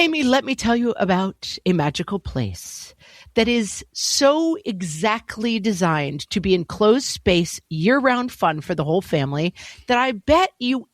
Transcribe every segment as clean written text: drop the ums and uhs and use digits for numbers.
Amy, let me tell you about a magical place that is so exactly designed to be enclosed space, year-round fun for the whole family that I bet you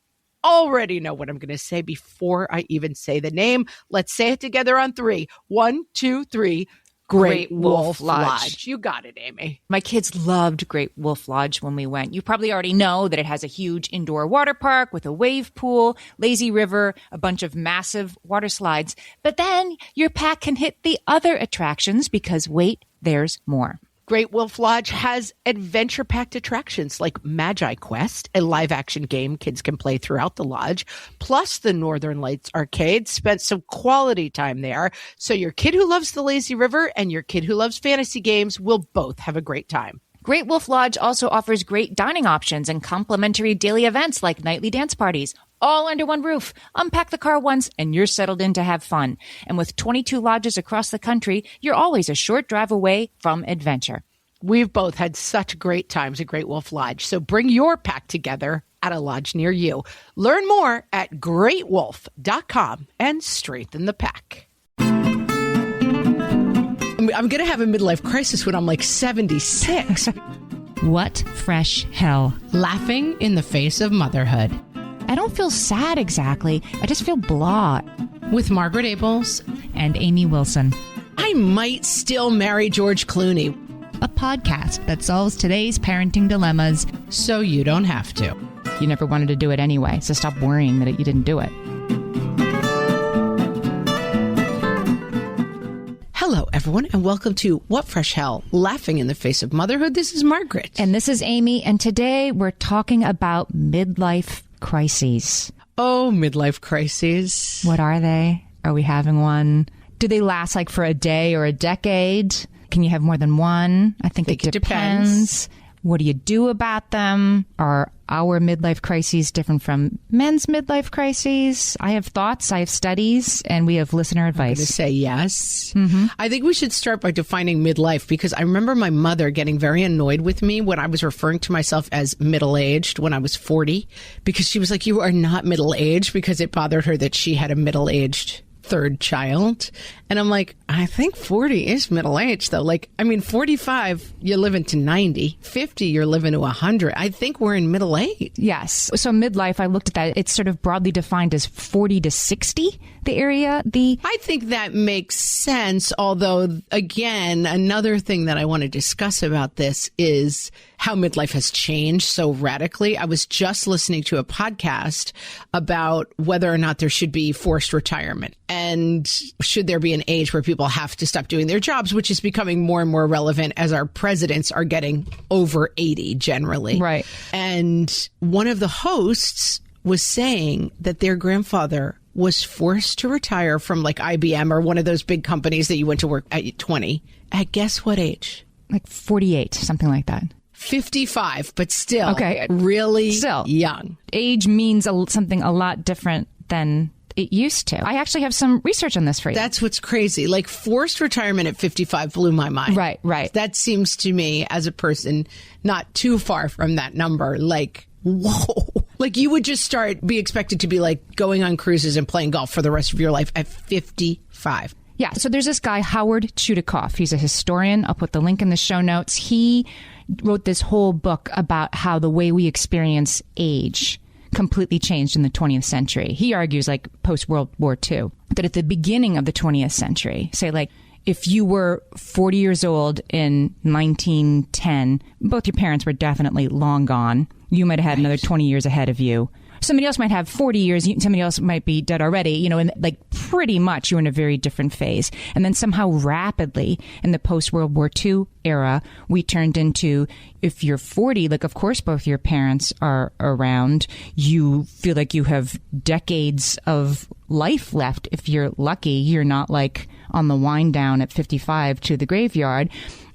already know what I'm going to say before I even say the name. Let's say it together on 3. 1, 2, 3. Great Wolf Lodge. You got it, Amy. My kids loved Great Wolf Lodge when we went. You probably already know that it has a huge indoor water park with a wave pool, lazy river, a bunch of massive water slides. But then your pack can hit the other attractions because, wait, there's more. Great Wolf Lodge has adventure-packed attractions like Magi Quest, a live-action game kids can play throughout the lodge, plus the Northern Lights Arcade. Spent some quality time there, so your kid who loves the lazy river and your kid who loves fantasy games will both have a great time. Great Wolf Lodge also offers great dining options and complimentary daily events like nightly dance parties, all under one roof. Unpack the car once and you're settled in to have fun. And with 22 lodges across the country, you're always a short drive away from adventure. We've both had such great times at Great Wolf Lodge, so bring your pack together at a lodge near you. Learn more at greatwolf.com and strengthen the pack. I'm going to have a midlife crisis when I'm like 76. What fresh hell? Laughing in the face of motherhood. I don't feel sad exactly. I just feel blah. With Margaret Abels and Amy Wilson. I might still marry George Clooney. A podcast that solves today's parenting dilemmas. So you don't have to. You never wanted to do it anyway, so stop worrying that you didn't do it. Hello, everyone, and welcome to What Fresh Hell? Laughing in the Face of Motherhood. This is Margaret. And this is Amy, and today we're talking about midlife crises. Oh, midlife crises. What are they? Are we having one? Do they last like for a day or a decade? Can you have more than one? I think it depends. What do you do about them? Are our midlife crises different from men's midlife crises? I have thoughts, I have studies, and we have listener advice. I'm going to say yes. I think we should start by defining midlife, because I remember my mother getting very annoyed with me when I was referring to myself as middle-aged when I was 40, because she was like, you are not middle-aged, because it bothered her that she had a middle-aged third child. And I'm like, I think 40 is middle age though. Like, I mean, 45, you're living to 90. 50, you're living to 100. I think we're in middle age. Yes. So midlife, I looked at that. It's sort of broadly defined as 40 to 60, the area. I think that makes sense. Although, again, another thing that I want to discuss about this is how midlife has changed so radically. I was just listening to a podcast about whether or not there should be forced retirement, and should there be an age where people have to stop doing their jobs, which is becoming more and more relevant as our presidents are getting over 80 generally. Right. And one of the hosts was saying that their grandfather was forced to retire from like IBM or one of those big companies that you went to work at 20. At guess what age? Like 48, something like that. 55, but still okay. Really still young. Age means something a lot different than it used to. I actually have some research on this for you. That's what's crazy. Like forced retirement at 55 blew my mind. Right. That seems to me as a person not too far from that number. Like, whoa. Like you would just be expected to be like going on cruises and playing golf for the rest of your life at 55. Yeah. So there's this guy, Howard Chudikoff. He's a historian. I'll put the link in the show notes. He wrote this whole book about how the way we experience age completely changed in the 20th century. He argues, like post-World War II, that at the beginning of the 20th century, say like if you were 40 years old in 1910, both your parents were definitely long gone. You might have had another 20 years ahead of you. Somebody else might have 40 years. Somebody else might be dead already, you know, and like pretty much you're in a very different phase. And then somehow rapidly in the post-World War II era, we turned into, if you're 40, like, of course, both your parents are around. You feel like you have decades of life left. If you're lucky, you're not like on the wind down at 55 to the graveyard.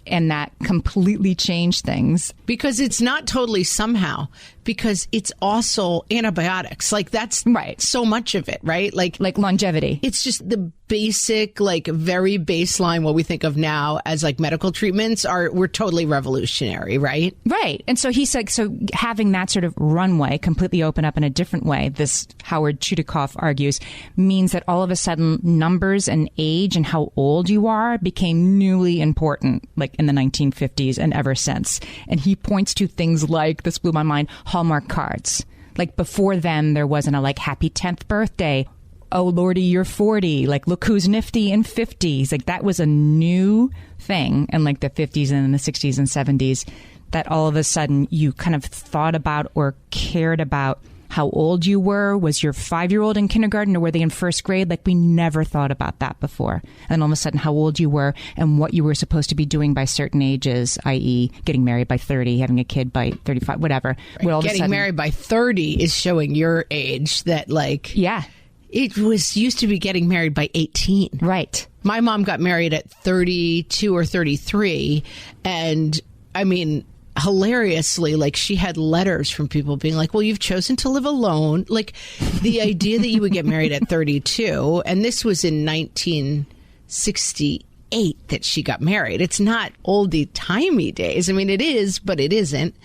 And that completely changed things. Because it's not totally somehow, because it's also antibiotics. Like that's right. So much of it, right? Like longevity. It's just the basic, like very baseline, what we think of now as like medical treatments were totally revolutionary, right? Right. And so he said, so having that sort of runway completely open up in a different way, this Howard Chudikoff argues, means that all of a sudden numbers and age and how old you are became newly important, like in the 1950s and ever since. And he points to things like, this blew my mind, Hallmark cards. Like before then, there wasn't a like happy 10th birthday. Oh, Lordy, you're 40. Like, look who's nifty in 50s. Like that was a new thing in like the 50s and the 60s and 70s that all of a sudden you kind of thought about or cared about how old you were. Was your 5-year-old in kindergarten or were they in first grade? Like we never thought about that before. And all of a sudden how old you were and what you were supposed to be doing by certain ages, i.e. getting married by 30, having a kid by 35, whatever. Right. Well, getting married by 30 is showing your age that like... Yeah. It was used to be getting married by 18. Right. My mom got married at 32 or 33. And I mean... hilariously, like she had letters from people being like, well, you've chosen to live alone. Like the idea that you would get married at 32, and this was in 1968 that she got married. It's not oldie-timey days. I mean, it is, but it isn't.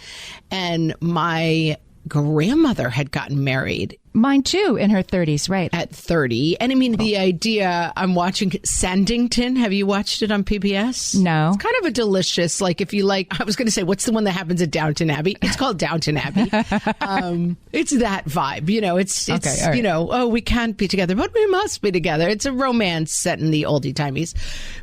And my grandmother had gotten married. Mine too, in her 30s, right. At 30. And I mean, the idea, I'm watching Sandington. Have you watched it on PBS? No. It's kind of a delicious, like if you like, I was going to say, what's the one that happens at Downton Abbey? It's called Downton Abbey. It's that vibe, you know, it's okay, right. You know, oh, we can't be together, but we must be together. It's a romance set in the oldie timies.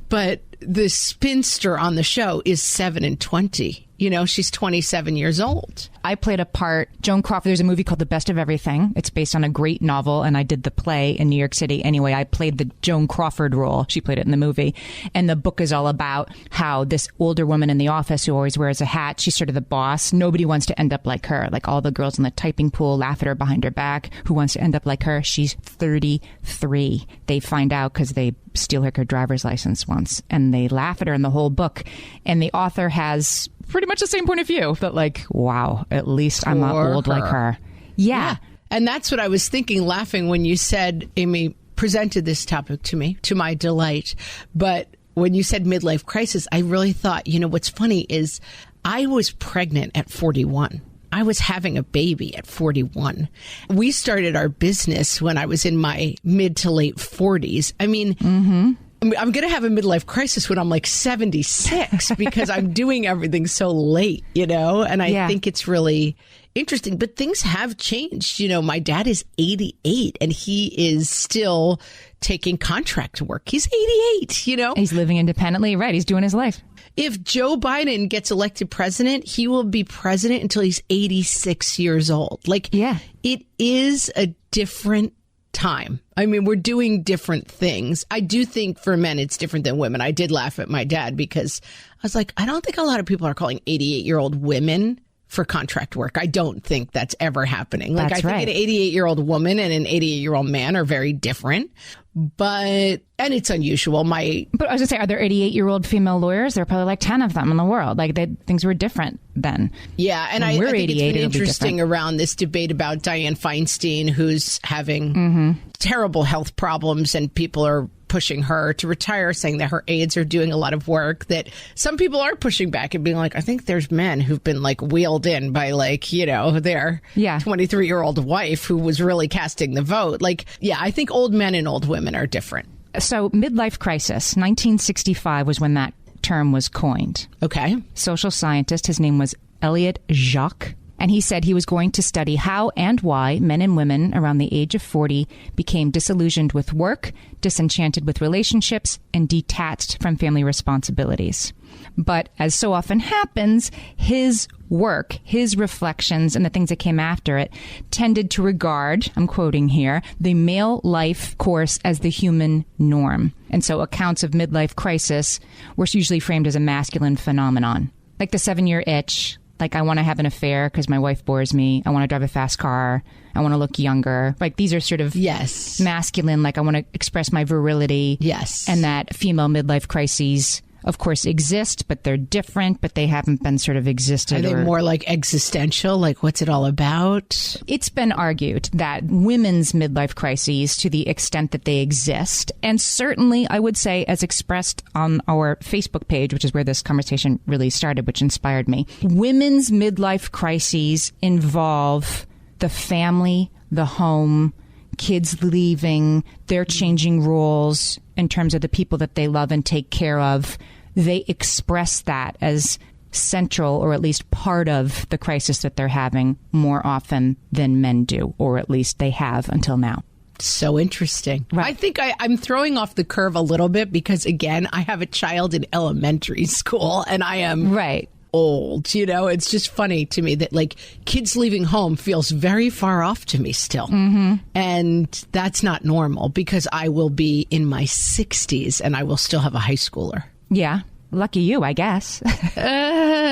But the spinster on the show is 7 and 20. You know, she's 27 years old. I played a part, Joan Crawford, there's a movie called The Best of Everything. It's based on a great novel, and I did the play in New York City. Anyway, I played the Joan Crawford role. She played it in the movie. And the book is all about how this older woman in the office who always wears a hat, she's sort of the boss. Nobody wants to end up like her. Like all the girls in the typing pool laugh at her behind her back. Who wants to end up like her? She's 33. They find out because they steal her driver's license once, and they laugh at her in the whole book. And the author has pretty much the same point of view that like, wow, at least I'm not old like her. Yeah. And that's what I was thinking, laughing when you said, Amy presented this topic to me, to my delight. But when you said midlife crisis, I really thought, you know, what's funny is I was pregnant at 41. I was having a baby at 41. We started our business when I was in my mid to late 40s. I mean, I'm going to have a midlife crisis when I'm like 76 because I'm doing everything so late, you know, and I think it's really interesting. But things have changed. You know, my dad is 88 and he is still taking contract work. He's 88, you know. He's living independently. Right. He's doing his life. If Joe Biden gets elected president, he will be president until he's 86 years old. Like, it is a different time. I mean, we're doing different things. I do think for men, it's different than women. I did laugh at my dad because I was like, I don't think a lot of people are calling 88-year-old women for contract work. I don't think that's ever happening. Like, I think an 88-year-old woman and an 88-year-old man are very different. But, and it's unusual. But I was going to say, are there 88-year-old female lawyers? There are probably like 10 of them in the world. Like, things were different then. Yeah, and I think it's been interesting around this debate about Dianne Feinstein, who's having terrible health problems, and people are pushing her to retire, saying that her aides are doing a lot of work, that some people are pushing back and being like, I think there's men who've been like wheeled in by like, you know, their 23-year-old wife who was really casting the vote. Like, yeah, I think old men and old women are different. So midlife crisis, 1965 was when that term was coined. Okay. Social scientist, his name was Elliot Jacques. And he said he was going to study how and why men and women around the age of 40 became disillusioned with work, disenchanted with relationships, and detached from family responsibilities. But as so often happens, his work, his reflections, and the things that came after it tended to regard, I'm quoting here, the male life course as the human norm. And so accounts of midlife crisis were usually framed as a masculine phenomenon, like the 7-year itch. Like, I want to have an affair because my wife bores me. I want to drive a fast car. I want to look younger. Like, these are sort of masculine. Like, I want to express my virility. Yes. And that female midlife crises of course, exist, but they're different, but they haven't been sort of existed. Are they more like existential? Like, what's it all about? It's been argued that women's midlife crises, to the extent that they exist, and certainly I would say as expressed on our Facebook page, which is where this conversation really started, which inspired me, women's midlife crises involve the family, the home, kids leaving, they're changing roles in terms of the people that they love and take care of. They express that as central, or at least part of the crisis that they're having more often than men do, or at least they have until now. So interesting. Right. I think I'm throwing off the curve a little bit because, again, I have a child in elementary school and I am right. old. You know, it's just funny to me that like kids leaving home feels very far off to me still. Mm-hmm. And that's not normal because I will be in my 60s and I will still have a high schooler. Yeah. Lucky you, I guess.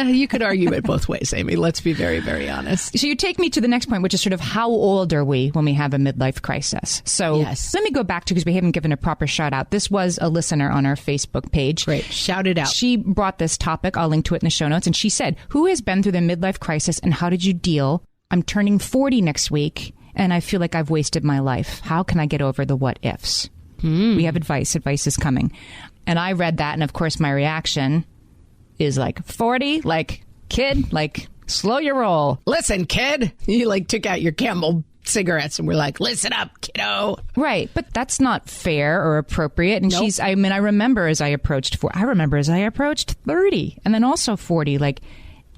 You could argue it both ways, Amy. Let's be very, very honest. So you take me to the next point, which is sort of how old are we when we have a midlife crisis? So yes. Let me go back to, because we haven't given a proper shout out. This was a listener on our Facebook page. Great. Shout it out. She brought this topic. I'll link to it in the show notes. And she said, who has been through the midlife crisis and how did you deal? I'm turning 40 next week and I feel like I've wasted my life. How can I get over the what-ifs? We have advice. Advice is coming. And I read that, and of course, my reaction is like, 40? Like, kid? Like, slow your roll. Listen, kid. You like took out your Camel cigarettes and we're like, listen up, kiddo. Right. But that's not fair or appropriate. And Nope. I remember as I approached 30 and then also 40. Like,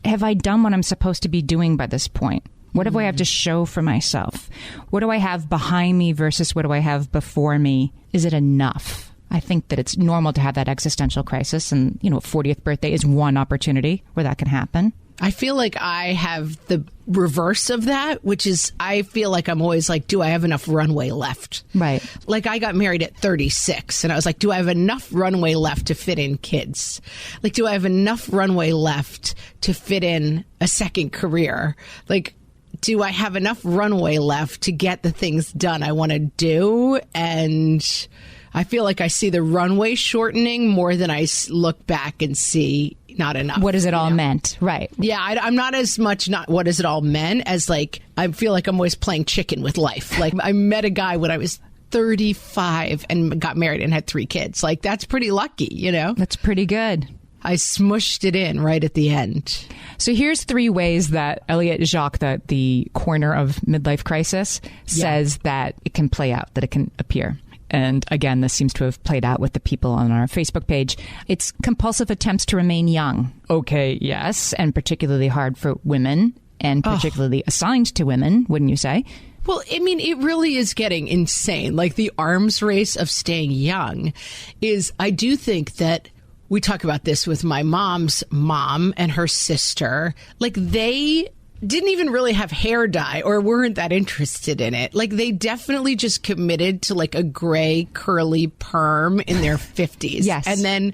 have I done what I'm supposed to be doing by this point? What do I have to show for myself? What do I have behind me versus what do I have before me? Is it enough? I think that it's normal to have that existential crisis. And, 40th birthday is one opportunity where that can happen. I feel like I have the reverse of that, which is I feel like I'm always like, do I have enough runway left? Right. Like I got married at 36 and I was like, do I have enough runway left to fit in kids? Like, do I have enough runway left to fit in a second career? Like, do I have enough runway left to get the things done I want to do? And I feel like I see the runway shortening more than I look back and see not enough. What is it all meant? Right. Yeah, I'm not as much not what is it all meant as like I feel like I'm always playing chicken with life. Like I met a guy when I was 35 and got married and had 3 kids. Like that's pretty lucky, That's pretty good. I smushed it in right at the end. So here's 3 ways that Elliot Jacques, the corner of midlife crisis, says that it can play out, that it can appear. And again, this seems to have played out with the people on our Facebook page. It's compulsive attempts to remain young. Okay, yes, and particularly hard for women, and particularly assigned to women, wouldn't you say? Well, I mean, it really is getting insane. Like the arms race of staying young is, I do think that we talk about this with my mom's mom and her sister. Like they didn't even really have hair dye or weren't that interested in it. Like they definitely just committed to like a gray curly perm in their 50s. Yes. And then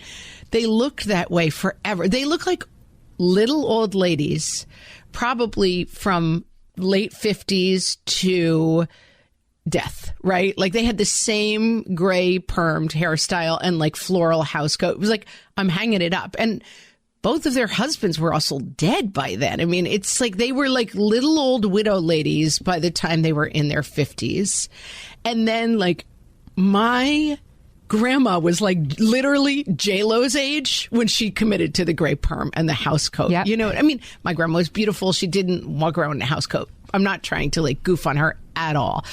they looked that way forever. They look like little old ladies, probably from late 50s to death, right? Like they had the same gray permed hairstyle and like floral house coat. It was like, I'm hanging it up. And both of their husbands were also dead by then. I mean, it's like they were like little old widow ladies by the time they were in their 50s. And then like my grandma was like literally J-Lo's age when she committed to the gray perm and the house coat. Yep. I mean, my grandma was beautiful. She didn't walk around in a house coat. I'm not trying to like goof on her at all.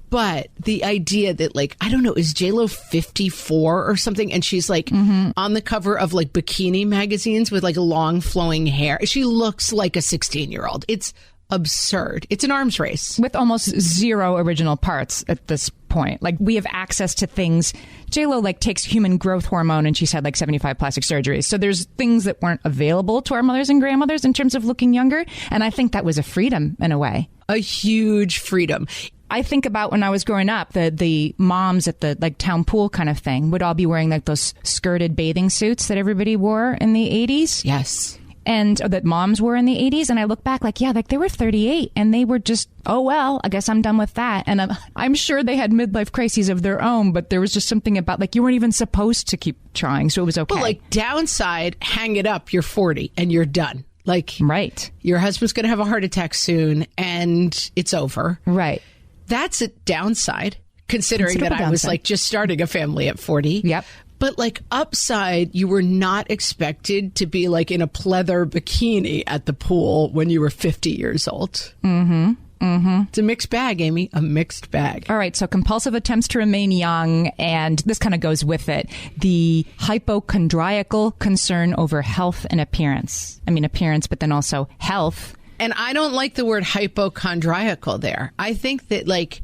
But the idea that like, I don't know, is J-Lo 54 or something? And she's like on the cover of like bikini magazines with like long flowing hair. She looks like a 16-year-old. It's absurd. It's an arms race. With almost 0 original parts at this point. Like we have access to things. J-Lo like takes human growth hormone and she's had like 75 plastic surgeries. So there's things that weren't available to our mothers and grandmothers in terms of looking younger. And I think that was a freedom in a way. A huge freedom. I think about when I was growing up, the moms at the like town pool kind of thing would all be wearing like those skirted bathing suits that everybody wore in the 80s. Yes. and that moms were in the 80s. And I look back like, yeah, like they were 38 and they were just, oh, well, I guess I'm done with that. And I'm sure they had midlife crises of their own, but there was just something about like you weren't even supposed to keep trying. So it was okay. But like downside, hang it up. You're 40 and you're done. Like, right. Your husband's going to have a heart attack soon and it's over. Right. That's a downside, considering that I was like just starting a family at 40. Yep. But like upside, you were not expected to be like in a pleather bikini at the pool when you were 50 years old. Mm-hmm. Mm-hmm. It's a mixed bag, Amy, a mixed bag. All right. So compulsive attempts to remain young. And this kind of goes with it. The hypochondriacal concern over health and appearance. I mean, appearance, but then also health. And I don't like the word hypochondriacal there. I think that like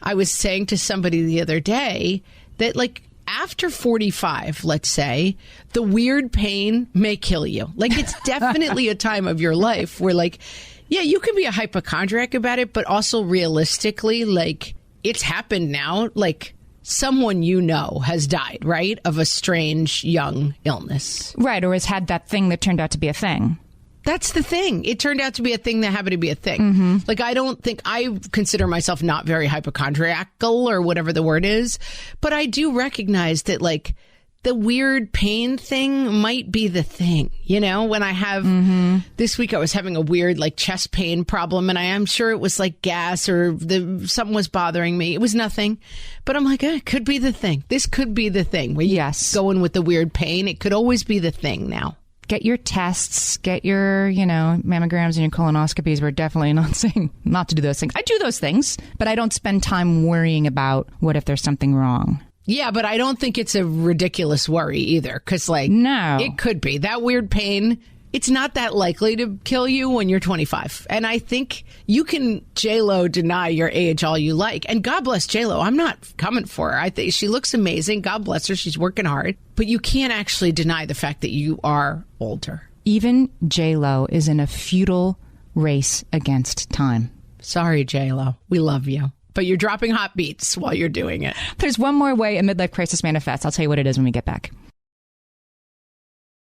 I was saying to somebody the other day that like after 45, let's say, the weird pain may kill you. Like it's definitely a time of your life where like, yeah, you can be a hypochondriac about it, but also realistically, like it's happened now. Like someone you know has died, right? Of a strange young illness. Right. Or has had that thing that turned out to be a thing. That's the thing. It turned out to be a thing that happened to be a thing. Mm-hmm. Like, I consider myself not very hypochondriacal or whatever the word is, but I do recognize that, like, the weird pain thing might be the thing. You know, when I have this week, I was having a weird, like, chest pain problem, and I am sure it was like gas or something was bothering me. It was nothing, but I'm like, it could be the thing. This could be the thing. Where you going with the weird pain. It could always be the thing now. Get your tests, get your, mammograms and your colonoscopies. We're definitely not saying not to do those things. I do those things, but I don't spend time worrying about what if there's something wrong. Yeah, but I don't think it's a ridiculous worry either. Because, like, no, it could be. That weird pain, it's not that likely to kill you when you're 25. And I think you can J-Lo deny your age all you like. And God bless J-Lo. I'm not coming for her. I think she looks amazing. God bless her. She's working hard. But you can't actually deny the fact that you are older. Even J-Lo is in a futile race against time. Sorry, J-Lo. We love you. But you're dropping hot beats while you're doing it. There's one more way a midlife crisis manifests. I'll tell you what it is when we get back.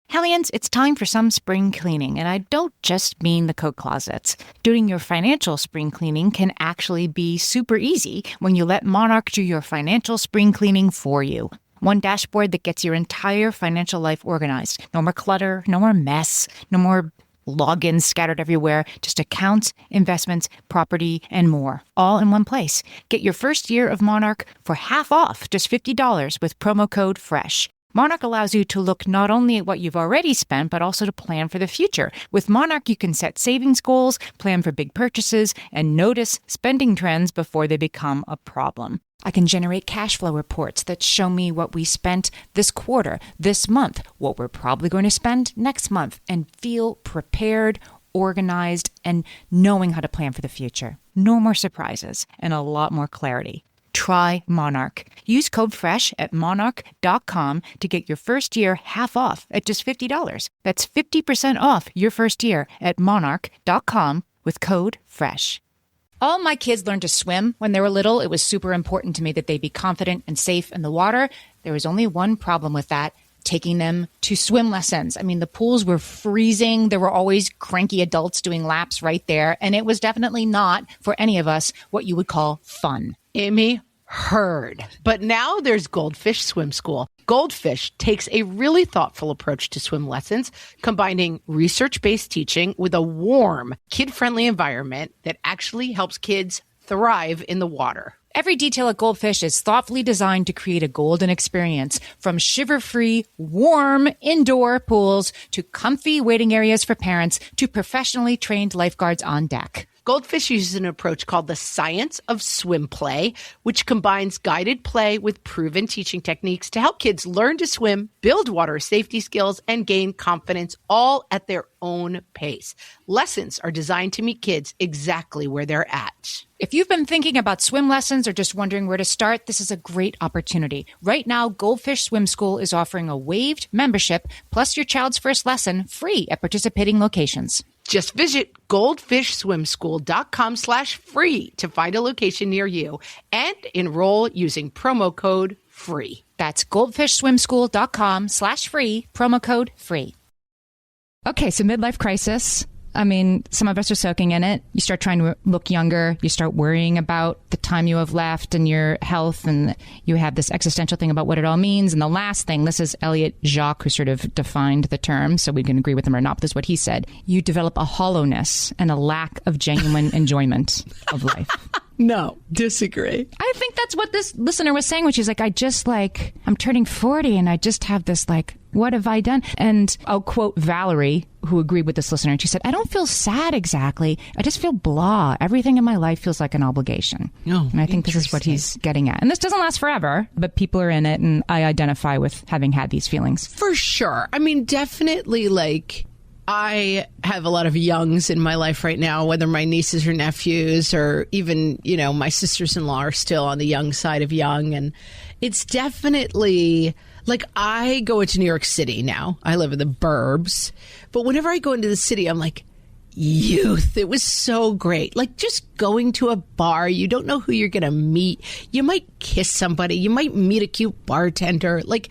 Hellions, it's time for some spring cleaning, and I don't just mean the coat closets. Doing your financial spring cleaning can actually be super easy when you let Monarch do your financial spring cleaning for you. One dashboard that gets your entire financial life organized. No more clutter, no more mess, no more logins scattered everywhere, just accounts, investments, property, and more, all in one place. Get your first year of Monarch for half off, just $50 with promo code FRESH. Monarch allows you to look not only at what you've already spent, but also to plan for the future. With Monarch, you can set savings goals, plan for big purchases, and notice spending trends before they become a problem. I can generate cash flow reports that show me what we spent this quarter, this month, what we're probably going to spend next month, and feel prepared, organized, and knowing how to plan for the future. No more surprises and a lot more clarity. Try Monarch. Use code FRESH at monarch.com to get your first year half off at just $50. That's 50% off your first year at monarch.com with code FRESH. All my kids learned to swim when they were little. It was super important to me that they be confident and safe in the water. There was only one problem with that: taking them to swim lessons. I mean, the pools were freezing. There were always cranky adults doing laps right there. And it was definitely not, for any of us, what you would call fun. Amy, heard. But now there's Goldfish Swim School. Goldfish takes a really thoughtful approach to swim lessons, combining research-based teaching with a warm, kid-friendly environment that actually helps kids thrive in the water. Every detail at Goldfish is thoughtfully designed to create a golden experience, from shiver-free, warm indoor pools to comfy waiting areas for parents to professionally trained lifeguards on deck. Goldfish uses an approach called the science of swim play, which combines guided play with proven teaching techniques to help kids learn to swim, build water safety skills, and gain confidence, all at their own pace. Lessons are designed to meet kids exactly where they're at. If you've been thinking about swim lessons or just wondering where to start, this is a great opportunity. Right now, Goldfish Swim School is offering a waived membership plus your child's first lesson free at participating locations. Just visit goldfishswimschool.com/free to find a location near you and enroll using promo code FREE. That's goldfishswimschool.com/free, promo code FREE. Okay, so midlife crisis. I mean, some of us are soaking in it. You start trying to look younger. You start worrying about the time you have left and your health. And you have this existential thing about what it all means. And the last thing, this is Elliot Jacques who sort of defined the term, so we can agree with him or not, but this is what he said. You develop a hollowness and a lack of genuine enjoyment of life. No, disagree. I think that's what this listener was saying, which is like, I'm turning 40 and I just have this like, what have I done? And I'll quote Valerie, who agreed with this listener. And she said, I don't feel sad exactly. I just feel blah. Everything in my life feels like an obligation. Oh, and I think this is what he's getting at. And this doesn't last forever, but people are in it. And I identify with having had these feelings. For sure. I mean, definitely like I have a lot of youngs in my life right now, whether my nieces or nephews or even, my sisters-in-law are still on the young side of young. And it's definitely like I go into New York City now. I live in the burbs. But whenever I go into the city, I'm like, youth. It was so great. Like just going to a bar. You don't know who you're going to meet. You might kiss somebody. You might meet a cute bartender. Like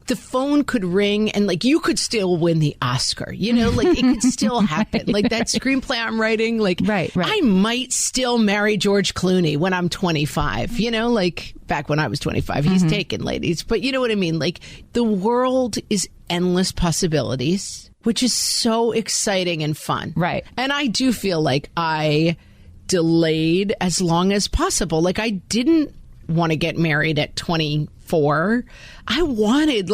the phone could ring and like you could still win the Oscar, like it could still happen. Like that screenplay I'm writing, like right. I might still marry George Clooney when I'm 25, like back when I was 25, he's taken, ladies. But you know what I mean? Like the world is endless possibilities, which is so exciting and fun. Right. And I do feel like I delayed as long as possible. Like I didn't want to get married at 24. I loved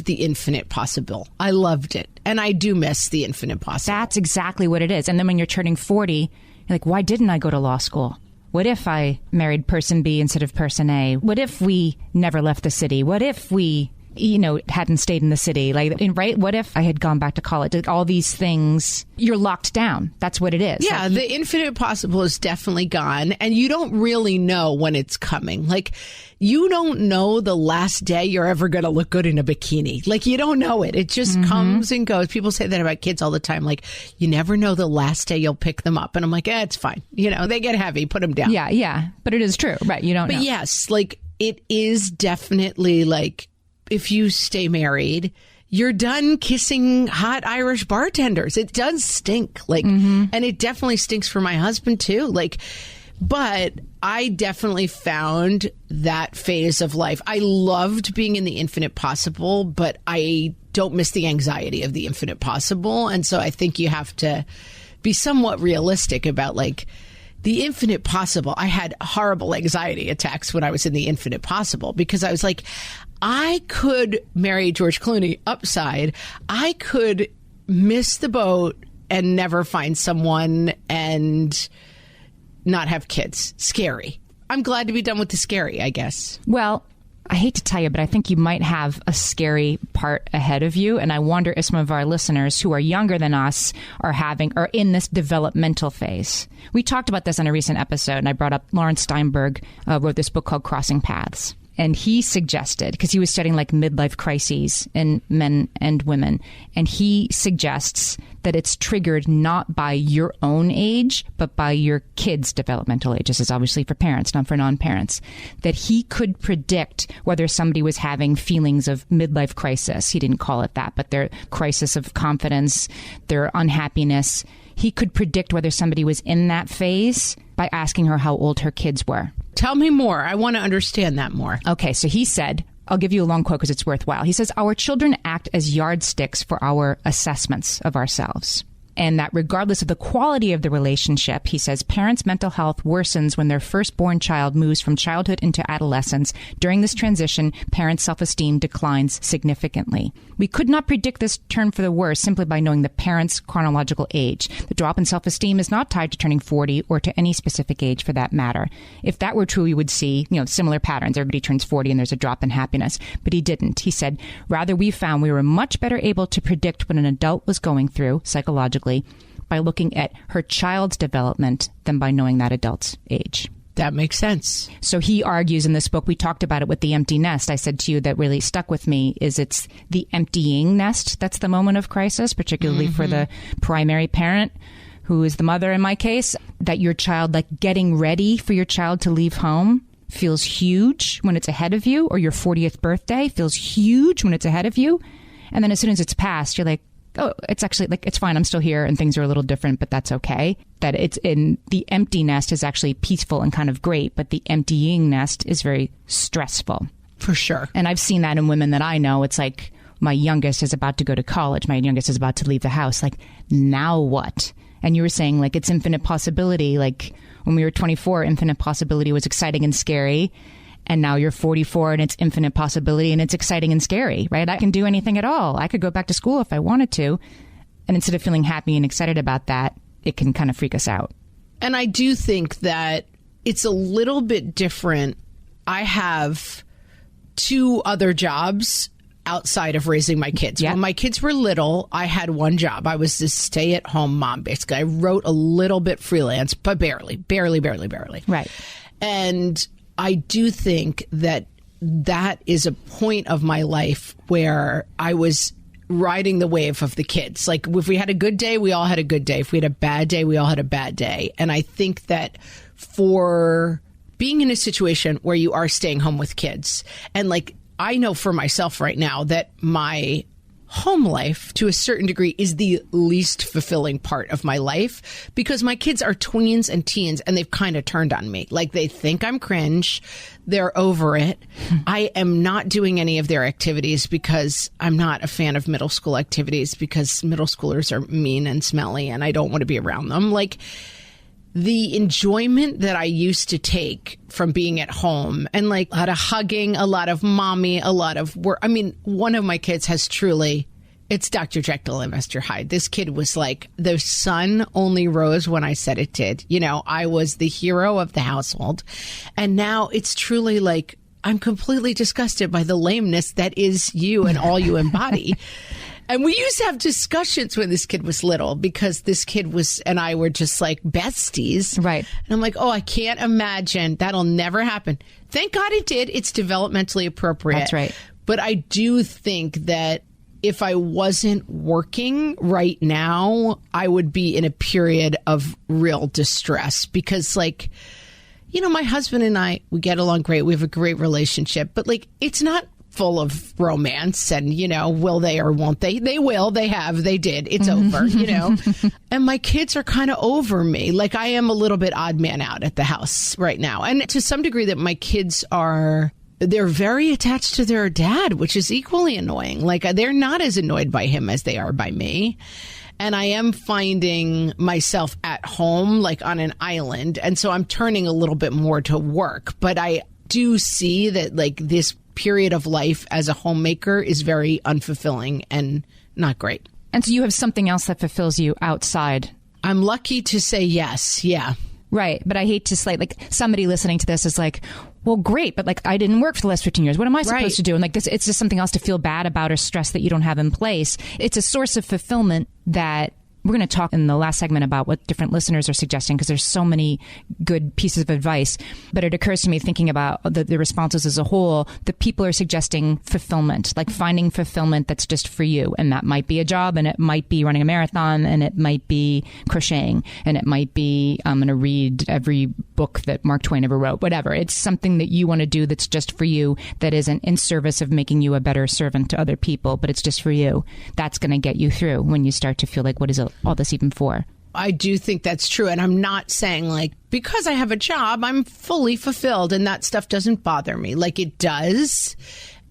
the infinite possible. I loved it. And I do miss the infinite possible. That's exactly what it is. And then when you're turning 40, you're like, why didn't I go to law school? What if I married person B instead of person A? What if we never left the city? What if we hadn't stayed in the city? Right? What if I had gone back to college? Like, all these things, you're locked down. That's what it is. Yeah, like, the infinite possible is definitely gone. And you don't really know when it's coming. Like, you don't know the last day you're ever going to look good in a bikini. Like, you don't know it. It just comes and goes. People say that about kids all the time. Like, you never know the last day you'll pick them up. And I'm like, it's fine. They get heavy. Put them down. Yeah. But it is true. Right. You don't know. But yes, like, it is definitely like, if you stay married, you're done kissing hot Irish bartenders. It does stink. Like, and it definitely stinks for my husband too. Like, but I definitely found that phase of life. I loved being in the infinite possible, but I don't miss the anxiety of the infinite possible. And so I think you have to be somewhat realistic about like, the infinite possible. I had horrible anxiety attacks when I was in the infinite possible because I was like, I could marry George Clooney upside. I could miss the boat and never find someone and not have kids. Scary. I'm glad to be done with the scary, I guess. Well, I hate to tell you, but I think you might have a scary part ahead of you. And I wonder if some of our listeners who are younger than us are in this developmental phase. We talked about this in a recent episode, and I brought up Lawrence Steinberg wrote this book called Crossing Paths. And he suggested, because he was studying like midlife crises in men and women, and he suggests that it's triggered not by your own age, but by your kids' developmental age. This is obviously for parents, not for non-parents. That he could predict whether somebody was having feelings of midlife crisis. He didn't call it that, but their crisis of confidence, their unhappiness. He could predict whether somebody was in that phase by asking her how old her kids were. Tell me more. I want to understand that more. Okay, so he said, I'll give you a long quote because it's worthwhile. He says, our children act as yardsticks for our assessments of ourselves. And that regardless of the quality of the relationship, he says, parents' mental health worsens when their firstborn child moves from childhood into adolescence. During this transition, parents' self-esteem declines significantly. We could not predict this turn for the worse simply by knowing the parent's chronological age. The drop in self-esteem is not tied to turning 40 or to any specific age for that matter. If that were true, we would see, similar patterns. Everybody turns 40 and there's a drop in happiness. But he didn't. He said, rather, we found we were much better able to predict what an adult was going through psychologically by looking at her child's development than by knowing that adult's age. That makes sense. So he argues in this book, we talked about it with the empty nest. I said to you that really stuck with me is it's the emptying nest that's the moment of crisis, particularly for the primary parent, who is the mother in my case, that your child, like getting ready for your child to leave home feels huge when it's ahead of you, or your 40th birthday feels huge when it's ahead of you. And then as soon as it's passed, you're like, oh, it's actually like, it's fine. I'm still here and things are a little different, but that's okay. That it's in the empty nest is actually peaceful and kind of great, but the emptying nest is very stressful. For sure. And I've seen that in women that I know. It's like, my youngest is about to go to college. My youngest is about to leave the house. Like, now what? And you were saying, like, it's infinite possibility. Like, when we were 24, infinite possibility was exciting and scary. And now you're 44 and it's infinite possibility and it's exciting and scary, right? I can do anything at all. I could go back to school if I wanted to. And instead of feeling happy and excited about that, it can kind of freak us out. And I do think that it's a little bit different. I have 2 other jobs outside of raising my kids. Yep. When my kids were little, I had one job. I was this stay-at-home mom, basically. I wrote a little bit freelance, but barely. Right. And I do think that that is a point of my life where I was riding the wave of the kids. Like, if we had a good day, we all had a good day. If we had a bad day, we all had a bad day. And I think that for being in a situation where you are staying home with kids, and like, I know for myself right now that my home life, to a certain degree, is the least fulfilling part of my life because my kids are tweens and teens and they've kind of turned on me. Like, they think I'm cringe. They're over it. I am not doing any of their activities because I'm not a fan of middle school activities because middle schoolers are mean and smelly and I don't want to be around them. Like, the enjoyment that I used to take from being at home and like a lot of hugging, a lot of mommy, a lot of work. I mean, one of my kids has truly, it's Dr. Jekyll and Mr. Hyde. This kid was like, the sun only rose when I said it did. You know, I was the hero of the household. And now it's truly like, I'm completely disgusted by the lameness that is you and all you embody. And we used to have discussions when this kid was little because this kid and I were just like besties. Right. And I'm like, oh, I can't imagine. That'll never happen. Thank God it did. It's developmentally appropriate. That's right. But I do think that if I wasn't working right now, I would be in a period of real distress because, like, you know, my husband and I, we get along great. We have a great relationship, but like, it's not full of romance and, you know, will they or won't they? They will, they have, they did. It's over, you know. And my kids are kind of over me. Like, I am a little bit odd man out at the house right now. And to some degree that my kids they're very attached to their dad, which is equally annoying. Like, they're not as annoyed by him as they are by me. And I am finding myself at home, like on an island. And so I'm turning a little bit more to work. But I do see that, like, this period of life as a homemaker is very unfulfilling and not great. And so you have something else that fulfills you outside. I'm lucky to say yes. Yeah. Right. But I hate to slate, like, somebody listening to this is like, well, great, but like, I didn't work for the last 15 years. What am I supposed to do? And like, this, it's just something else to feel bad about or stress that you don't have in place. It's a source of fulfillment that we're going to talk in the last segment about what different listeners are suggesting, because there's so many good pieces of advice. But it occurs to me, thinking about the responses as a whole, that people are suggesting fulfillment, like finding fulfillment that's just for you. And that might be a job, and it might be running a marathon, and it might be crocheting, and it might be I'm going to read every book that Mark Twain ever wrote, whatever. It's something that you want to do that's just for you, that isn't in service of making you a better servant to other people, but it's just for you. That's going to get you through when you start to feel like, what is all this even for? I do think that's true. And I'm not saying, like, because I have a job, I'm fully fulfilled and that stuff doesn't bother me. Like, it does.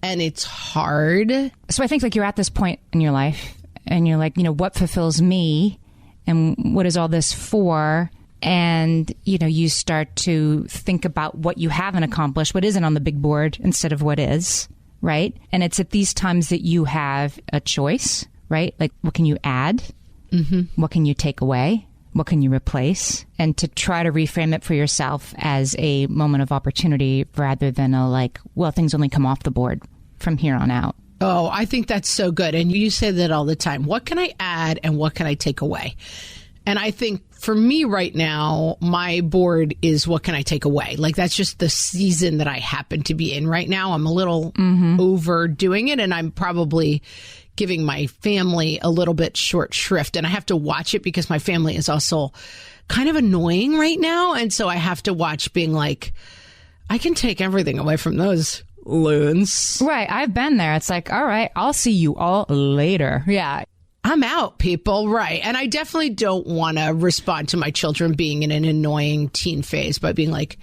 And it's hard. So I think, like, you're at this point in your life and you're like, you know, what fulfills me and what is all this for? And, you know, you start to think about what you haven't accomplished, what isn't on the big board instead of what is, right? And it's at these times that you have a choice, right? Like, what can you add? Mm-hmm. What can you take away? What can you replace? And to try to reframe it for yourself as a moment of opportunity rather than a, like, well, things only come off the board from here on out. Oh, I think that's so good. And you say that all the time. What can I add and what can I take away? And I think for me right now, my board is what can I take away? Like, that's just the season that I happen to be in right now. I'm a little overdoing it, and I'm probably giving my family a little bit short shrift. And I have to watch it because my family is also kind of annoying right now. And so I have to watch being like, I can take everything away from those loons. Right. I've been there. It's like, all right, I'll see you all later. Yeah. I'm out, people. Right. And I definitely don't want to respond to my children being in an annoying teen phase by being like,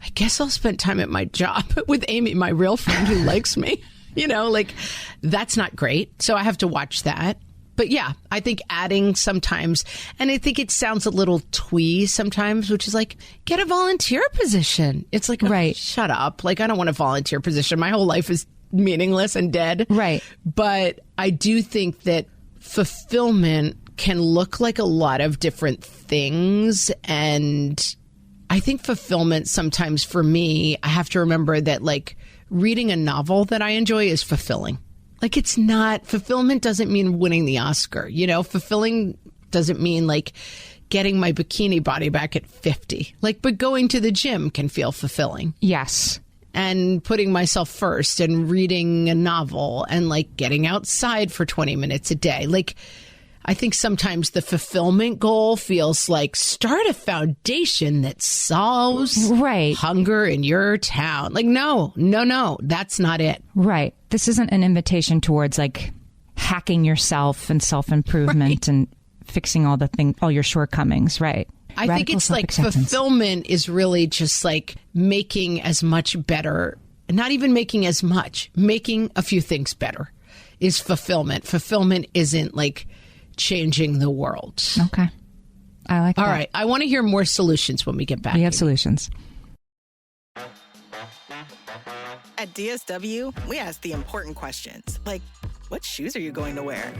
I guess I'll spend time at my job with Amy, my real friend who likes me. Like, that's not great. So I have to watch that. But yeah, I think adding sometimes, and I think it sounds a little twee sometimes, which is like, get a volunteer position. It's like, right. Shut up. Like, I don't want a volunteer position. My whole life is meaningless and dead. Right. But I do think that fulfillment can look like a lot of different things. And I think fulfillment sometimes for me, I have to remember that like reading a novel that I enjoy is fulfilling. Like, it's not, fulfillment doesn't mean winning the Oscar. Fulfilling doesn't mean like getting my bikini body back at 50. Like, but going to the gym can feel fulfilling. Yes. And putting myself first and reading a novel and like getting outside for 20 minutes a day. Like, I think sometimes the fulfillment goal feels like start a foundation that solves hunger in your town. Like, no, that's not it. Right. This isn't an invitation towards like hacking yourself and self-improvement and fixing all your shortcomings. Right. I think it's like fulfillment is really just like making as much better, not even making as much, making a few things better is fulfillment. Fulfillment isn't like changing the world. Okay. I like that. All right. I want to hear more solutions when we get back. We have solutions. At DSW, we ask the important questions, like, what shoes are you going to wear?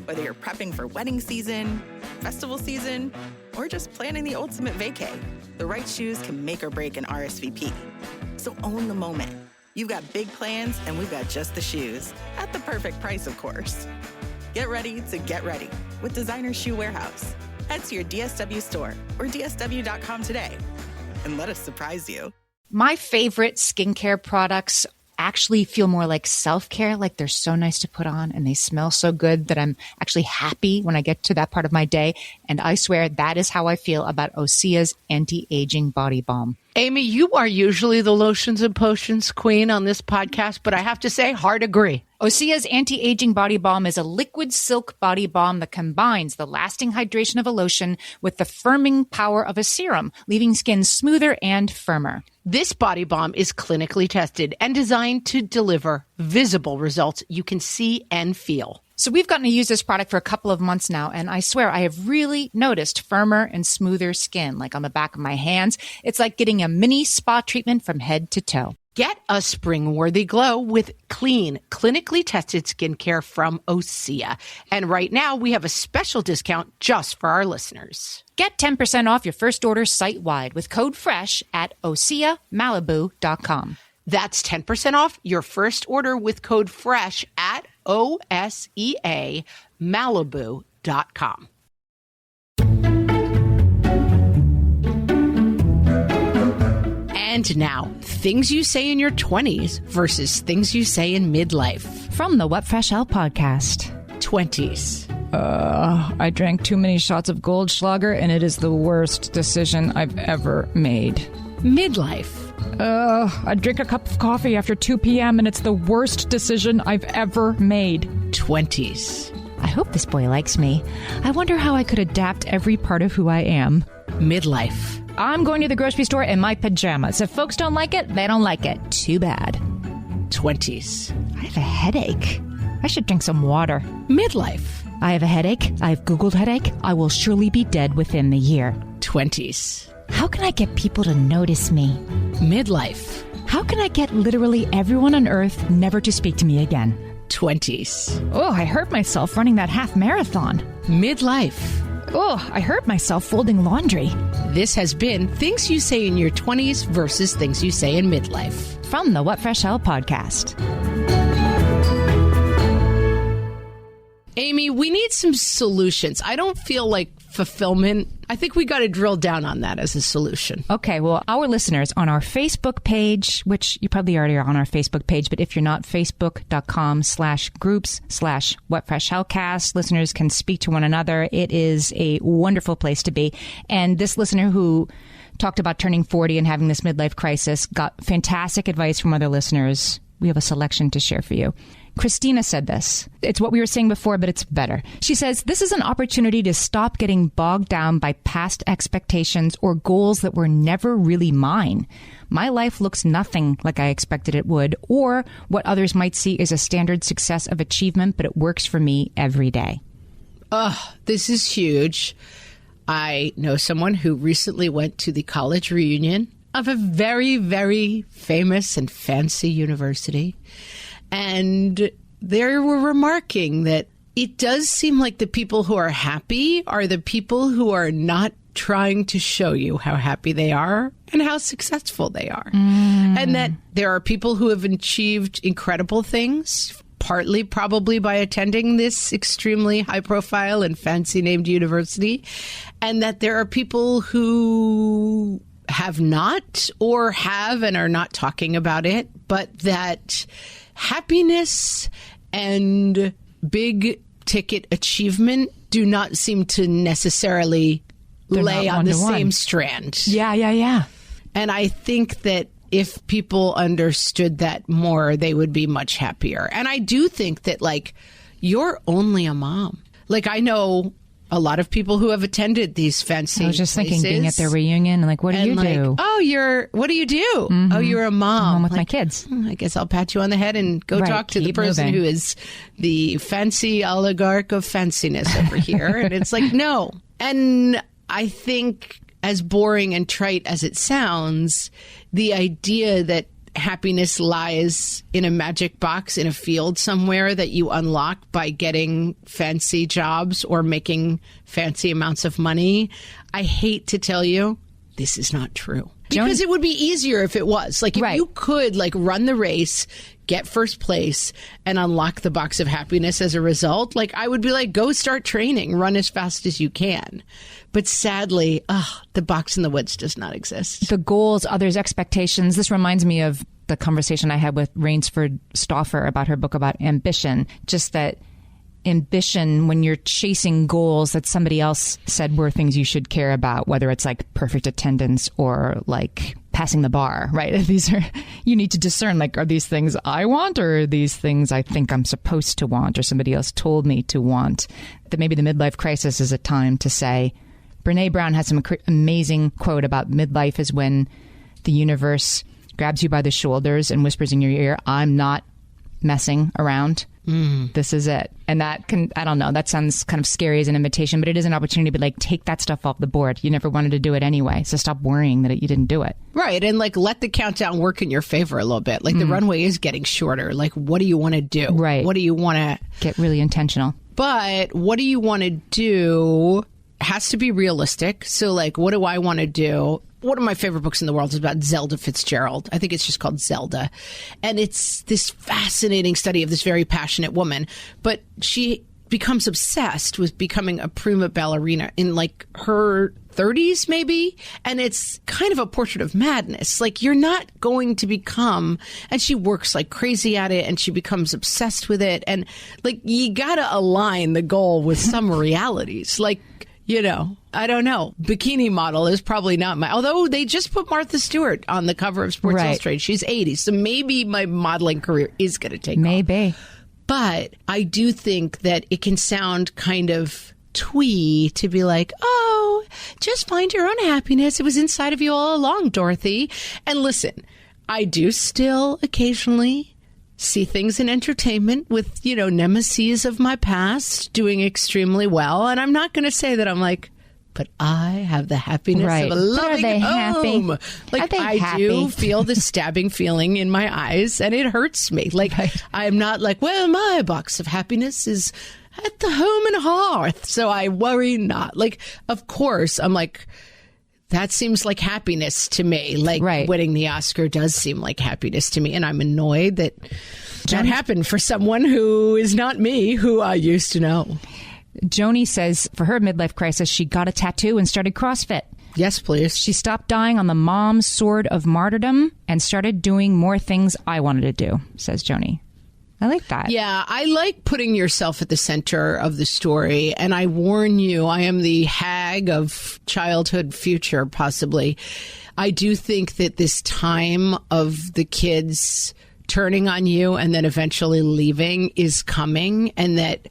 Whether you're prepping for wedding season, festival season, or just planning the ultimate vacay, the right shoes can make or break an RSVP. So own the moment. You've got big plans, and we've got just the shoes. At the perfect price, of course. Get ready to get ready with Designer Shoe Warehouse. Head to your DSW store or dsw.com today and let us surprise you. My favorite skincare products actually feel more like self-care, like they're so nice to put on and they smell so good that I'm actually happy when I get to that part of my day. And I swear that is how I feel about Osea's anti-aging body balm. Amy, you are usually the lotions and potions queen on this podcast, but I have to say, hard agree. Osea's anti-aging body balm is a liquid silk body balm that combines the lasting hydration of a lotion with the firming power of a serum, leaving skin smoother and firmer. This body balm is clinically tested and designed to deliver visible results you can see and feel. So we've gotten to use this product for a couple of months now, and I swear I have really noticed firmer and smoother skin, like on the back of my hands. It's like getting a mini spa treatment from head to toe. Get a spring-worthy glow with clean, clinically tested skincare from Osea. And right now, we have a special discount just for our listeners. Get 10% off your first order site-wide with code FRESH at OseaMalibu.com. That's 10% off your first order with code FRESH at OSEAMalibu.com. And now, things you say in your 20s versus things you say in midlife. From the What Fresh Hell podcast. 20s. I drank too many shots of Goldschlager, and it is the worst decision I've ever made. Midlife. I drink a cup of coffee after 2 p.m., and it's the worst decision I've ever made. 20s. I hope this boy likes me. I wonder how I could adapt every part of who I am. Midlife. I'm going to the grocery store in my pajamas. If folks don't like it, they don't like it. Too bad. 20s. I have a headache. I should drink some water. Midlife. I have a headache. I've Googled headache. I will surely be dead within the year. 20s. How can I get people to notice me? Midlife. How can I get literally everyone on earth never to speak to me again? 20s. Oh, I hurt myself running that half marathon. Midlife. Oh, I hurt myself folding laundry. This has been Things You Say in Your 20s versus Things You Say in Midlife. From the What Fresh Hell podcast. Amy, we need some solutions. I don't feel like fulfillment I think we got to drill down on that as a solution. Okay, well, our listeners on our Facebook page, which you probably already are on our Facebook page, but if you're not, facebook.com/groups/whatfreshhellcast, listeners can speak to one another. It is a wonderful place to be. And this listener who talked about turning 40 and having this midlife crisis got fantastic advice from other listeners. We have a selection to share for you. Christina said this. It's what we were saying before, but it's better. She says, this is an opportunity to stop getting bogged down by past expectations or goals that were never really mine. My life looks nothing like I expected it would, or what others might see as a standard success of achievement, but it works for me every day. Oh, this is huge. I know someone who recently went to the college reunion of a very, very famous and fancy university. And they were remarking that it does seem like the people who are happy are the people who are not trying to show you how happy they are and how successful they are. And that there are people who have achieved incredible things, partly probably by attending this extremely high profile and fancy named university. And that there are people who have not or have and are not talking about it, but that happiness and big ticket achievement do not seem to necessarily lay on the same strand. Yeah. And I think that if people understood that more, they would be much happier. And I do think that, like, you're only a mom. Like, I know a lot of people who have attended these fancy I was just places, thinking, being at their reunion, and like, what do you do? Oh, what do you do? Mm-hmm. Oh, you're a mom. I'm home with like, my kids. I guess I'll pat you on the head and go talk to the person who is the fancy oligarch of fanciness over here. And it's like, no. And I think, as boring and trite as it sounds, the idea that happiness lies in a magic box in a field somewhere that you unlock by getting fancy jobs or making fancy amounts of money, I hate to tell you, this is not true. Because it would be easier if it was. Like, if you could, like, run the race, get first place, and unlock the box of happiness as a result, like, I would be like, go start training, run as fast as you can. But sadly, the box in the woods does not exist. The goals, others' expectations. This reminds me of the conversation I had with Rainsford Stauffer about her book about ambition. Just that ambition, when you're chasing goals that somebody else said were things you should care about, whether it's like perfect attendance or like passing the bar, right? These are, you need to discern, like, are these things I want, or are these things I think I'm supposed to want, or somebody else told me to want? That maybe the midlife crisis is a time to say, Brene Brown has some amazing quote about midlife is when the universe grabs you by the shoulders and whispers in your ear, I'm not messing around. This is it. And that can, I don't know, that sounds kind of scary as an invitation, but it is an opportunity to be like, take that stuff off the board. You never wanted to do it anyway. So stop worrying that you didn't do it. Right. And like, let the countdown work in your favor a little bit. Like, the runway is getting shorter. Like, what do you want to do? Right. What do you want to get really intentional? But what do you want to do has to be realistic. So, like, what do I want to do? One of my favorite books in the world is about Zelda Fitzgerald. I think it's just called Zelda. And it's this fascinating study of this very passionate woman. But she becomes obsessed with becoming a prima ballerina in, like, her 30s, maybe. And it's kind of a portrait of madness. Like, you're not going to become, and she works like crazy at it, and she becomes obsessed with it. And, like, you got to align the goal with some realities. Like, you know, I don't know. Bikini model is probably not although they just put Martha Stewart on the cover of Sports Illustrated. She's 80. So maybe my modeling career is going to take off. Maybe. But I do think that it can sound kind of twee to be like, oh, just find your own happiness. It was inside of you all along, Dorothy. And listen, I do still occasionally see things in entertainment with, you know, nemesis of my past doing extremely well. And I'm not going to say that I'm like, but I have the happiness of a loving home. Like, I do feel the stabbing feeling in my eyes, and it hurts me. Like, I'm not like, well, my box of happiness is at the home and hearth, so I worry not. Like, of course, I'm like, that seems like happiness to me. Like, winning the Oscar does seem like happiness to me. And I'm annoyed that that happened for someone who is not me, who I used to know. Joni says for her midlife crisis, she got a tattoo and started CrossFit. Yes, please. She stopped dying on the mom's sword of martyrdom and started doing more things I wanted to do, says Joni. I like that. Yeah, I like putting yourself at the center of the story. And I warn you, I am the hag of childhood future, possibly. I do think that this time of the kids turning on you and then eventually leaving is coming, and that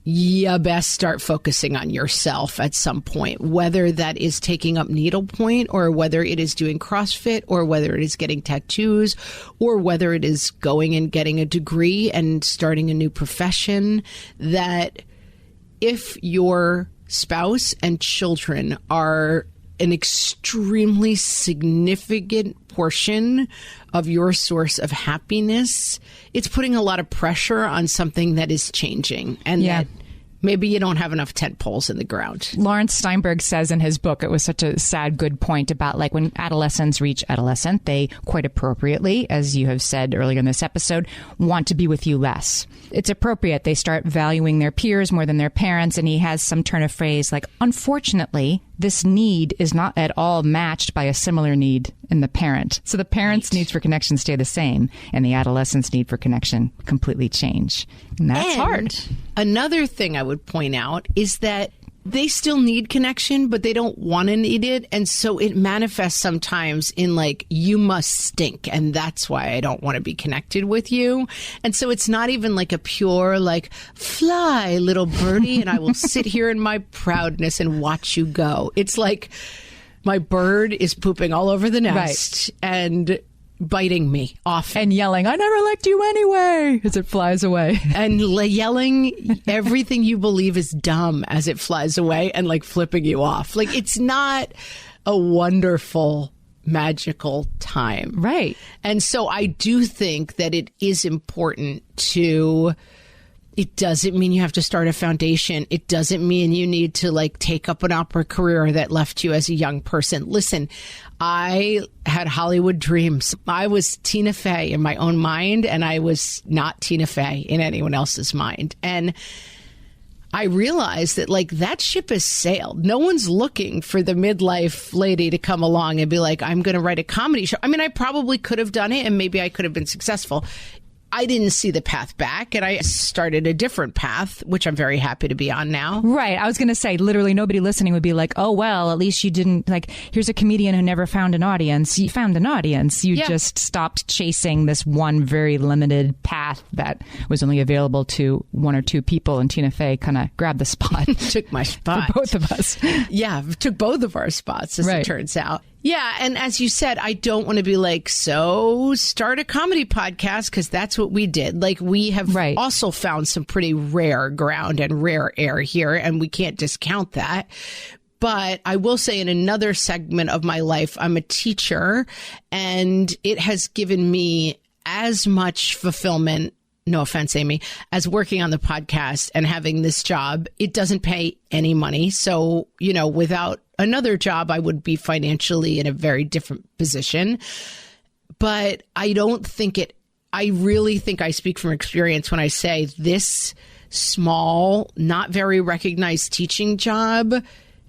you best start focusing on yourself at some point, whether that is taking up needlepoint or whether it is doing CrossFit or whether it is getting tattoos or whether it is going and getting a degree and starting a new profession. That if your spouse and children are an extremely significant portion of your source of happiness, it's putting a lot of pressure on something that is changing, and that maybe you don't have enough tent poles in the ground. Lawrence Steinberg says in his book, it was such a sad, good point about like when adolescents reach adolescent, they quite appropriately, as you have said earlier in this episode, want to be with you less. It's appropriate. They start valuing their peers more than their parents. And he has some turn of phrase like, unfortunately, this need is not at all matched by a similar need in the parent. So the parent's needs for connection stay the same, and the adolescent's need for connection completely change. And that's hard. Another thing I would point out is that they still need connection, but they don't want to need it. And so it manifests sometimes in like, you must stink, and that's why I don't want to be connected with you. And so it's not even like a pure, like, fly, little birdie, and I will sit here in my proudness and watch you go. It's like my bird is pooping all over the nest and biting me off. And yelling, I never liked you anyway, as it flies away. And yelling everything you believe is dumb as it flies away and like flipping you off. Like, it's not a wonderful, magical time. Right. And so I do think that it is important to... It doesn't mean you have to start a foundation. It doesn't mean you need to like take up an opera career that left you as a young person. Listen, I had Hollywood dreams. I was Tina Fey in my own mind, and I was not Tina Fey in anyone else's mind. And I realized that like that ship has sailed. No one's looking for the midlife lady to come along and be like, I'm going to write a comedy show. I mean, I probably could have done it, and maybe I could have been successful. I didn't see the path back, and I started a different path, which I'm very happy to be on now. Right. I was going to say, literally nobody listening would be like, oh, well, at least you didn't, like, here's a comedian who never found an audience. You found an audience. You just stopped chasing this one very limited path that was only available to one or two people, and Tina Fey kind of grabbed the spot. Took my spot. For both of us. Yeah, took both of our spots, as it turns out. Yeah, and as you said, I don't want to be like, so start a comedy podcast, because that's what we did. Like, we have also found some pretty rare ground and rare air here, and we can't discount that. But I will say, in another segment of my life, I'm a teacher, and it has given me as much fulfillment, no offense, Amy, as working on the podcast and having this job. It doesn't pay any money. So, you know, without another job, I would be financially in a very different position. But I don't think I really think I speak from experience when I say this small, not very recognized teaching job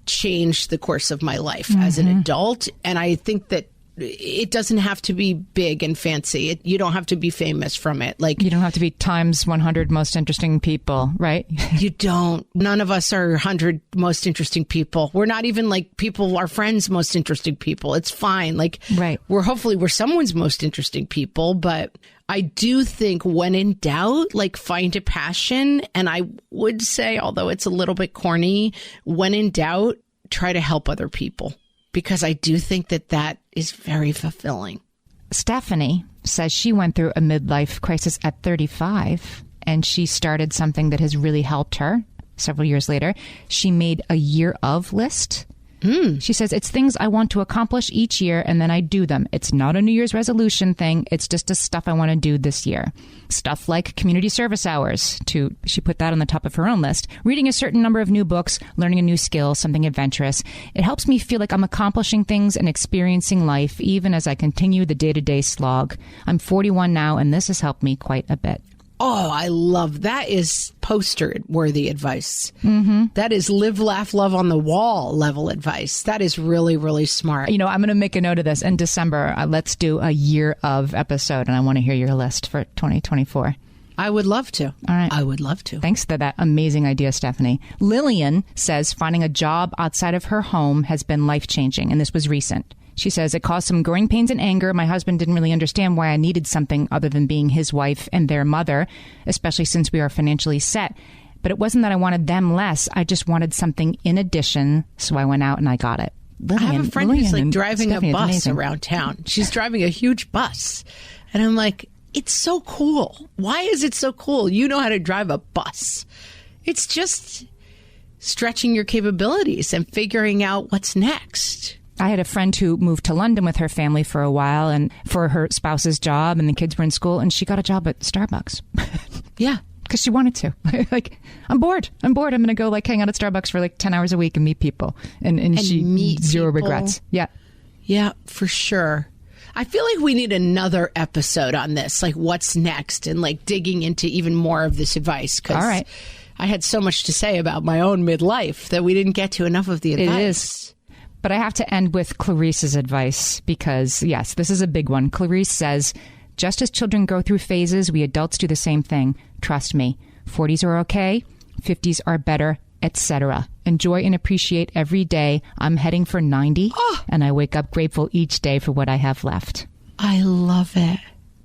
changed the course of my life as an adult. And I think that it doesn't have to be big and fancy. You don't have to be famous from it. Like, you don't have to be Times 100 most interesting people, right? You don't. None of us are 100 most interesting people. We're not even like people, our friends' most interesting people. It's fine. Like, we're someone's most interesting people. But I do think when in doubt, like, find a passion. And I would say, although it's a little bit corny, when in doubt, try to help other people. Because I do think that is very fulfilling. Stephanie says she went through a midlife crisis at 35, and she started something that has really helped her several years later. She made a year of list. She says, it's things I want to accomplish each year, and then I do them. It's not a New Year's resolution thing. It's just the stuff I want to do this year. Stuff like community service hours. She put that on the top of her own list. Reading a certain number of new books, learning a new skill, something adventurous. It helps me feel like I'm accomplishing things and experiencing life, even as I continue the day-to-day slog. I'm 41 now, and this has helped me quite a bit. Oh, I love that. Is poster-worthy advice. That is live, laugh, love on the wall level advice. That is really, really smart. You know, I'm going to make a note of this. In December, let's do a year of episode, and I want to hear your list for 2024. I would love to. All right. I would love to. Thanks for that amazing idea, Stephanie. Lillian says finding a job outside of her home has been life-changing, and this was recent. She says, it caused some growing pains and anger. My husband didn't really understand why I needed something other than being his wife and their mother, especially since we are financially set. But it wasn't that I wanted them less. I just wanted something in addition. So I went out and I got it. Lillian, I have a friend who's like driving Stephanie, a bus around town. She's driving a huge bus. And I'm like, it's so cool. Why is it so cool? You know how to drive a bus. It's just stretching your capabilities and figuring out what's next. I had a friend who moved to London with her family for a while and for her spouse's job, and the kids were in school, and she got a job at Starbucks. Yeah. Because she wanted to. Like, I'm bored. I'm going to go like hang out at Starbucks for like 10 hours a week and meet people. And she meet zero people. regrets. Yeah. Yeah, for sure. I feel like we need another episode on this, like what's next, and like digging into even more of this advice. All right. I had so much to say about my own midlife that we didn't get to enough of the advice. It is. But I have to end with Clarice's advice because, yes, this is a big one. Clarice says, just as children go through phases, we adults do the same thing. Trust me. 40s are okay. 50s are better, etc. Enjoy and appreciate every day. I'm heading for 90, and I wake up grateful each day for what I have left. I love it.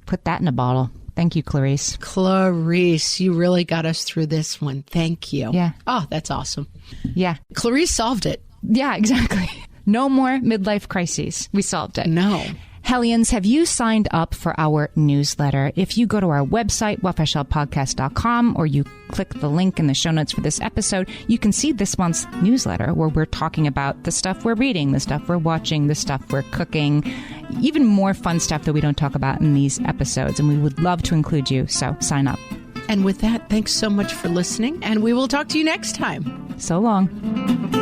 Put that in a bottle. Thank you, Clarice. Clarice, you really got us through this one. Thank you. Yeah. Oh, that's awesome. Yeah. Clarice solved it. Yeah, exactly. No more midlife crises. We solved it. No. Hellions, have you signed up for our newsletter? If you go to our website, whatfishpodcast.com, or you click the link in the show notes for this episode, you can see this month's newsletter where we're talking about the stuff we're reading, the stuff we're watching, the stuff we're cooking, even more fun stuff that we don't talk about in these episodes. And we would love to include you, so sign up. And with that, thanks so much for listening, and we will talk to you next time. So long.